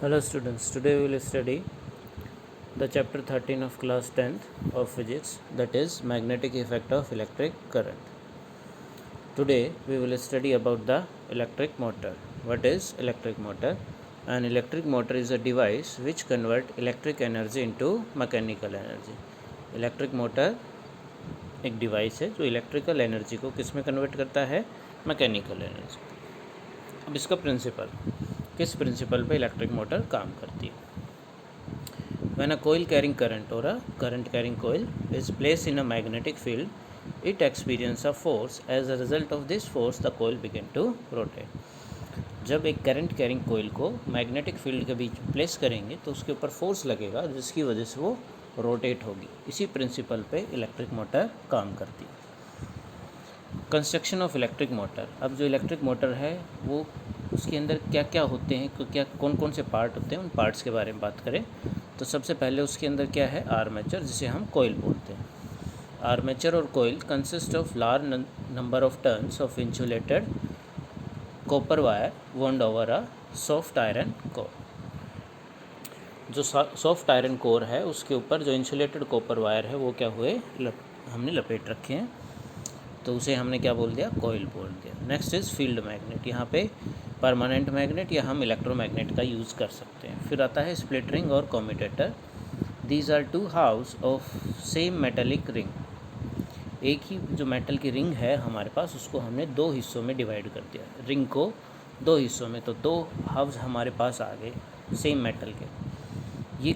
Hello students, today we will study the chapter 13 of class 10th of physics, that is magnetic effect of electric current. Today we will study about the electric motor. What is electric motor? An electric motor is a device which convert electric energy into mechanical energy. Electric motor एक device है जो electrical energy को किस में convert करता है, mechanical energy. अब इसका प्रिंसिपल, किस प्रिंसिपल पे इलेक्ट्रिक मोटर काम करती है। When a coil carrying current or a current carrying coil is placed in a magnetic field, it experiences a force. As a result of this force, the coil begin to rotate. जब एक current carrying कोयल को magnetic field के बीच place करेंगे तो उसके ऊपर force लगेगा जिसकी वजह से वो रोटेट होगी। इसी प्रिंसिपल पे इलेक्ट्रिक मोटर काम करती है। Construction of electric motor. अब जो इलेक्ट्रिक मोटर है वो उसके अंदर क्या क्या होते हैं, क्या कौन कौन से पार्ट होते हैं, उन पार्ट्स के बारे में बात करें तो सबसे पहले उसके अंदर क्या है, आर्मेचर, जिसे हम कोयल बोलते हैं। आर्मेचर और coil consist of large number of turns of insulated copper wire wound over a soft iron core. जो सॉफ्ट आयरन कोर है उसके ऊपर जो इंसुलेटेड कॉपर वायर है वो क्या हुए, हमने लपेट रखे हैं, तो उसे हमने क्या बोल दिया, कोयल बोल दिया। Next is field magnet. यहाँ पे परमानेंट मैग्नेट या हम इलेक्ट्रोमैग्नेट का यूज़ कर सकते हैं। फिर आता है स्प्लिट रिंग और commutator. These are two halves of same metallic ring. एक ही जो मेटल की रिंग है हमारे पास, उसको हमने दो हिस्सों में डिवाइड कर दिया, रिंग को दो हिस्सों में, तो दो हाउस हमारे पास आ गए सेम मेटल के। ये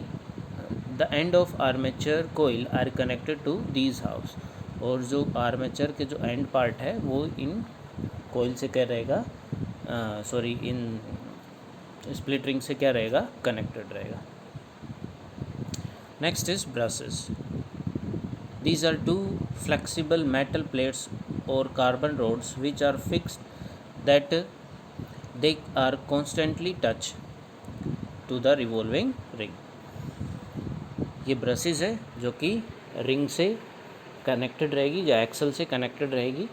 the end of armature coil are connected to these halves. और जो आर्मेचर के जो एंड पार्ट है वो इन कोयल से क्या रहेगा, इन स्प्लिट रिंग से क्या रहेगा, कनेक्टेड रहेगा। Next is brushes. These are two flexible metal plates और carbon rods which are fixed that they are constantly touch to the revolving ring. ये ब्रशेस है जो कि रिंग से कनेक्टेड रहेगी या एक्सल से कनेक्टेड रहेगी।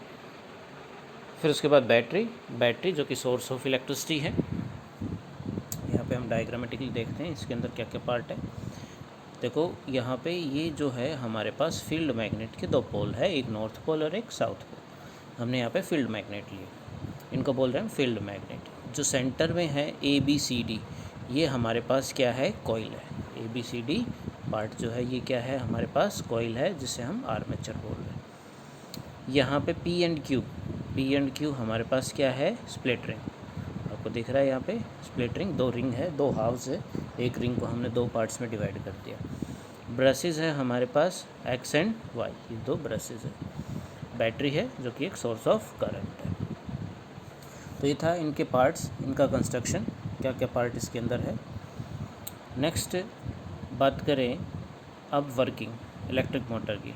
फिर उसके बाद बैटरी जो कि सोर्स ऑफ इलेक्ट्रिसिटी है। यहाँ पे हम डायग्रामेटिकली देखते हैं इसके अंदर क्या क्या पार्ट है। देखो यहाँ पे ये जो है हमारे पास फील्ड मैग्नेट के दो पोल है, एक नॉर्थ पोल और एक साउथ पोल। हमने यहाँ पे फील्ड मैग्नेट लिए, इनको बोल रहे हैं फील्ड मैग्नेट। जो सेंटर में है ABCD, ये हमारे पास क्या है, कॉइल है। ABCD पार्ट जो है ये क्या है, हमारे पास कॉइल है जिसे हम आर्मेचर बोल रहे हैं। यहाँ पे P एंड Q हमारे पास क्या है, स्प्लिट रिंग। आपको दिख रहा है यहाँ पे स्प्लिट रिंग, दो रिंग है, दो हाउस है, एक रिंग को हमने दो पार्ट्स में डिवाइड कर दिया। ब्रशेस है हमारे पास X एंड Y, ये दो ब्रशेस है। बैटरी है जो कि एक सोर्स ऑफ करंट है। तो ये था इनके पार्ट्स, इनका कंस्ट्रक्शन, क्या क्या पार्ट इसके अंदर है। नेक्स्ट बात करें अब वर्किंग इलेक्ट्रिक मोटर की।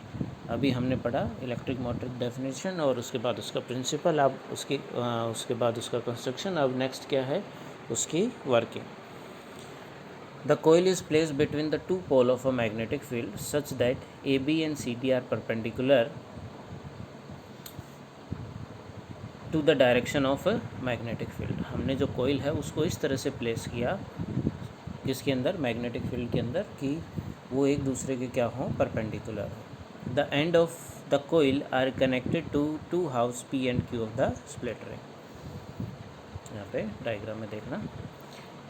अभी हमने पढ़ा इलेक्ट्रिक मोटर डेफिनेशन और उसके बाद उसका प्रिंसिपल, अब उसके बाद उसका कंस्ट्रक्शन। अब नेक्स्ट क्या है, उसकी working. The coil is placed between the two pole of a magnetic field such that AB and CD are perpendicular to the direction of a magnetic field. हमने जो कोयल है उसको इस तरह से प्लेस किया किसके अंदर, मैग्नेटिक फील्ड के अंदर, कि वो एक दूसरे के क्या हों, परपेंडिकुलर हो। The end of the coil are connected to two halves P and Q of the split ring. यहाँ पे डायग्राम में देखना,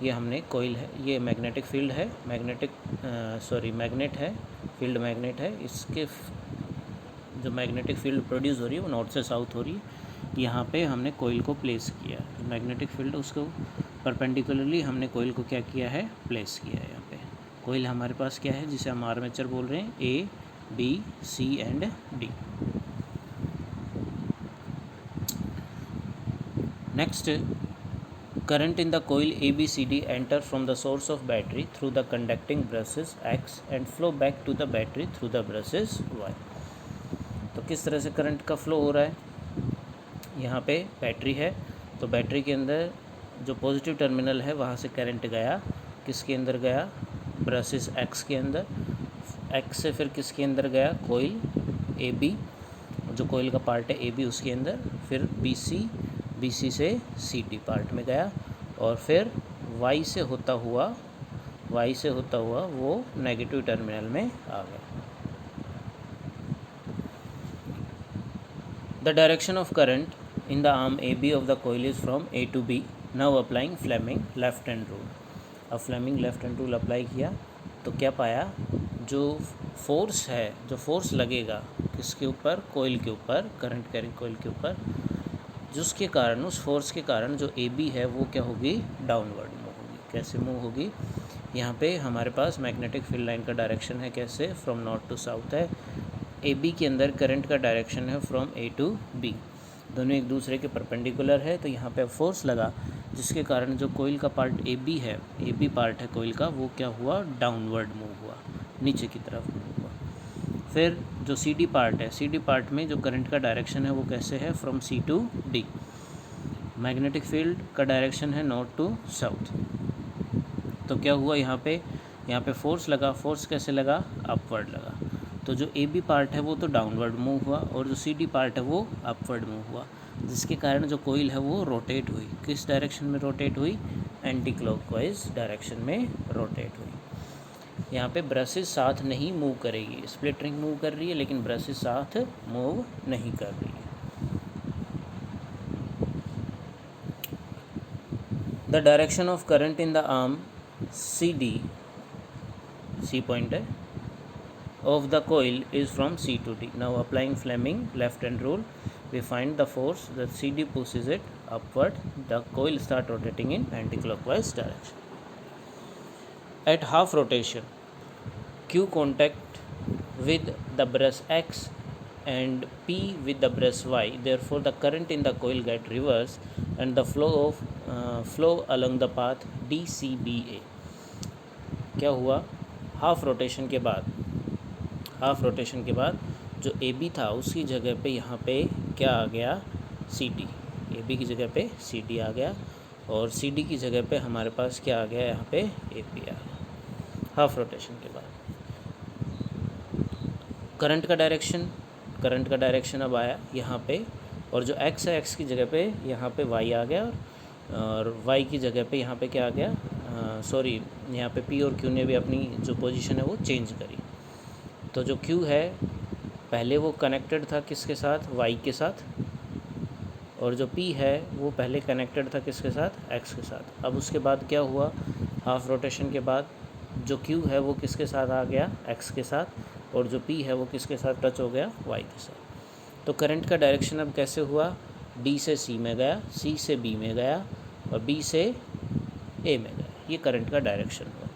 ये हमने कोयल है, ये मैग्नेटिक फील्ड है, मैग्नेट है, फील्ड मैग्नेट है। इसके जो मैग्नेटिक फील्ड प्रोड्यूस हो रही है वो नॉर्थ से साउथ हो रही है। यहाँ पे हमने कोयल को प्लेस किया, जो मैग्नेटिक फील्ड उसको परपेंडिकुलरली हमने कोयल को क्या किया है, प्लेस किया है। यहाँ पे कोयल हमारे पास क्या है, जिसे हम आर्मेचर बोल रहे हैं, A B C and D। Next, current in the coil ABCD enter from the source of battery through the conducting brushes X and flow back to the battery through the brushes Y। तो किस तरह से current का flow हो रहा है, यहाँ पे बैटरी है, तो बैटरी के अंदर जो पॉजिटिव टर्मिनल है वहाँ से करंट गया, किसके अंदर गया, ब्रशेस X के अंदर, X से फिर किसके अंदर गया, कोयल AB, जो कोयल का पार्ट है AB उसके अंदर, फिर BC से CD पार्ट में गया, और फिर वाई से होता हुआ वो नेगेटिव टर्मिनल में आ गया। The direction of current in the arm A B of the coil is from A to B. Now applying Fleming left hand rule. अब Fleming left hand rule apply किया तो क्या पाया, जो फोर्स लगेगा किसके ऊपर, कोयल के ऊपर, करंट कैरिंग कोयल के ऊपर, जिसके कारण, उस फोर्स के कारण जो ए बी है वो क्या होगी, डाउनवर्ड मूव होगी। कैसे मूव होगी, यहाँ पे हमारे पास मैग्नेटिक फील्ड लाइन का डायरेक्शन है कैसे, फ्रॉम नॉर्थ टू साउथ है। ए बी के अंदर करंट का डायरेक्शन है फ्रॉम ए टू बी, दोनों एक दूसरे के परपेंडिकुलर है। तो यहाँ पे फोर्स लगा जिसके कारण जो कोयल का पार्ट ए बी है, ए बी पार्ट है कोयल का, वो क्या हुआ, डाउनवर्ड मूव हुआ, नीचे की तरफ मूव हुआ। फिर जो सी डी पार्ट है, सी डी पार्ट में जो करंट का डायरेक्शन है वो कैसे है, from C to D. Magnetic field का डायरेक्शन है नॉर्थ टू साउथ। तो क्या हुआ, यहाँ पे फोर्स लगा, फोर्स कैसे लगा, अपवर्ड लगा। तो जो ए बी पार्ट है वो तो डाउनवर्ड मूव हुआ और जो सी डी पार्ट है वो अपवर्ड मूव हुआ, जिसके कारण जो कोयल है वो रोटेट हुई। किस डायरेक्शन में रोटेट हुई, एंटी क्लॉकवाइज डायरेक्शन में रोटेट हुई। यहाँ पे ब्रशेस साथ नहीं मूव करेगी, स्प्लिट रिंग मूव कर रही है लेकिन ब्रशेस साथ मूव नहीं कर रही है। The direction of current in the arm C D, C point है, of the coil is from C to D. Now applying Fleming left hand rule, we find the force that CD pushes it upward, the coil start rotating in anti-clockwise direction. At half rotation, Q contact with the brush X and P with the brush Y, therefore the current in the coil get reversed and the flow along the path DCBA. क्या हुआ, half rotation के बाद जो A B था उसकी जगह पे यहाँ पे क्या आ गया, सी डी। ए बी की जगह पे सी डी आ गया और सी डी की जगह पे हमारे पास क्या आ गया, यहाँ पे ए पी आ गया। हाफ रोटेशन के बाद करंट का डायरेक्शन अब आया यहाँ पे, और जो एक्स है एक्स की जगह पे यहाँ पे वाई आ गया और वाई की जगह पे यहाँ पे क्या आ गया, यहाँ पे पी और क्यू ने भी अपनी जो पोजीशन है वो चेंज करी। तो जो Q है पहले वो कनेक्टेड था किसके साथ, Y के साथ, और जो P है वो पहले कनेक्टेड था किसके साथ, X के साथ। अब उसके बाद क्या हुआ, हाफ रोटेशन के बाद जो Q है वो किसके साथ आ गया, X के साथ, और जो P है वो किसके साथ टच हो गया, Y के साथ। तो करंट का डायरेक्शन अब कैसे हुआ, D से C में गया, C से B में गया और B से A में गया। ये करंट का डायरेक्शन हुआ।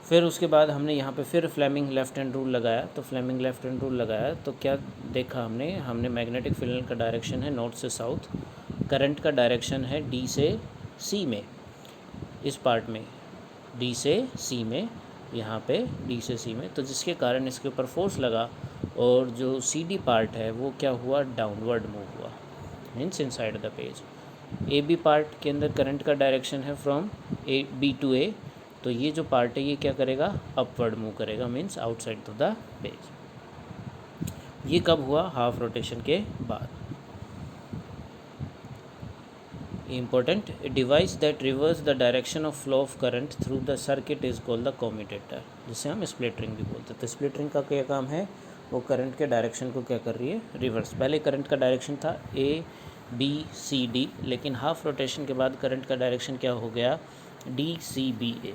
फिर उसके बाद हमने यहाँ पे फिर फ्लेमिंग लेफ्ट हैंड रूल लगाया। तो फ्लेमिंग लेफ्ट हैंड रूल लगाया तो क्या देखा हमने मैग्नेटिक फील्ड का डायरेक्शन है नॉर्थ से साउथ, करंट का डायरेक्शन है डी से सी में, इस पार्ट में डी से सी में, यहाँ पे डी से सी में, तो जिसके कारण इसके ऊपर फोर्स लगा और जो सी डी पार्ट है वो क्या हुआ, डाउनवर्ड मूव हुआ, means inside the page. A B part के अंदर करंट का डायरेक्शन है from A B to A, तो ये जो पार्ट है ये क्या करेगा, अपवर्ड मूव करेगा, means outside to the page. ये कब हुआ, हाफ रोटेशन के बाद। Important, device that reverse the direction of flow of current through the circuit is called the commutator, जिसे हम स्प्लिट रिंग भी बोलते हैं। तो स्प्लिट रिंग का क्या काम है, वो करंट के डायरेक्शन को क्या कर रही है, रिवर्स। पहले करंट का डायरेक्शन था ए बी सी डी, लेकिन हाफ रोटेशन के बाद करंट का डायरेक्शन क्या हो गया, DCBA.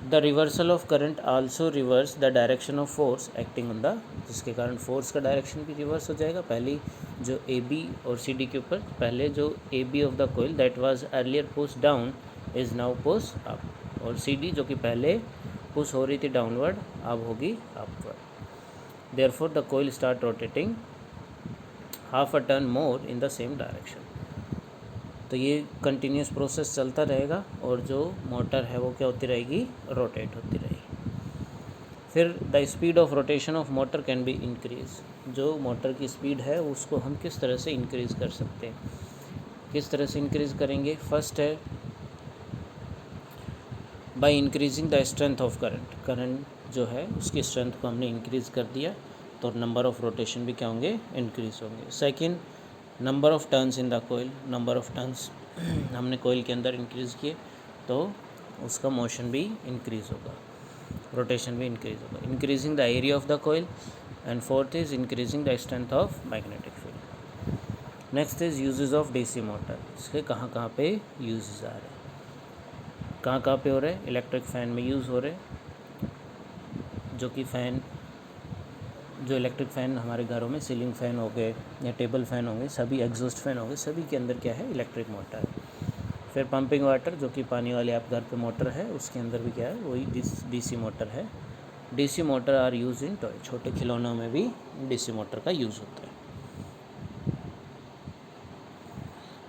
The reversal of current also reverse the direction of force acting on the, जिसके कारण फोर्स का डायरेक्शन भी रिवर्स हो जाएगा। पहली जो AB और CD के ऊपर, पहले जो AB of the coil that was earlier push down is now push up, और CD जो कि पहले पुश हो रही थी डाउनवर्ड अब होगी upward. Therefore the coil start rotating half a turn more in the same direction. तो ये कंटिन्यूस प्रोसेस चलता रहेगा और जो मोटर है वो क्या होती रहेगी, रोटेट होती रहेगी। फिर the speed of rotation of motor can be increase, जो मोटर की स्पीड है उसको हम किस तरह से इंक्रीज़ कर सकते हैं, किस तरह से इंक्रीज़ करेंगे। फर्स्ट है by increasing the strength of current जो है उसकी स्ट्रेंथ को हमने इंक्रीज़ कर दिया तो नंबर ऑफ रोटेशन भी क्या होंगे, इंक्रीज़ होंगे। Second, number of turns in the coil, number of turns हमने कोयल के अंदर इंक्रीज़ किए तो उसका मोशन भी इंक्रीज़ होगा, रोटेशन भी इंक्रीज़ होगा. Increasing the area of the coil. And fourth is increasing the strength of magnetic field. Next is uses of DC motor. इसके कहाँ कहाँ पे यूजेस आ रहे हैं, कहाँ कहाँ पे हो रहे हैं. इलेक्ट्रिक फ़ैन में यूज़ हो रहे, जो इलेक्ट्रिक फ़ैन हमारे घरों में सीलिंग फ़ैन हो गए या टेबल फ़ैन होंगे, सभी एग्जॉस्ट फ़ैन हो गए, सभी के अंदर क्या है, इलेक्ट्रिक मोटर है. फिर पंपिंग वाटर, जो कि पानी वाले आप घर पे मोटर है, उसके अंदर भी क्या है, वही डीसी मोटर है. DC motor are use in toy. छोटे खिलौनों में भी डीसी मोटर का यूज़ होता है.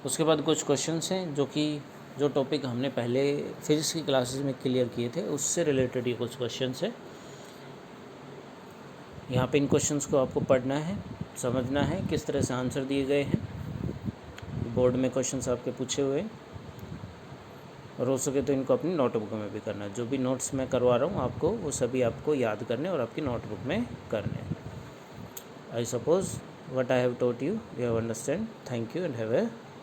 उसके बाद कुछ क्वेश्चंस हैं जो टॉपिक हमने पहले फिजिक्स की क्लासेस में क्लियर किए थे, उससे रिलेटेड ये कुछ क्वेश्चंस है. यहाँ पे इन क्वेश्चंस को आपको पढ़ना है, समझना है किस तरह से आंसर दिए गए हैं. बोर्ड में क्वेश्चंस आपके पूछे हुए हैं, और हो सके तो इनको अपनी नोटबुक में भी करना है. जो भी नोट्स मैं करवा रहा हूँ आपको, वो सभी आपको याद करने और आपकी नोटबुक में करने. I suppose what I have taught you, you have understand. Thank you and have a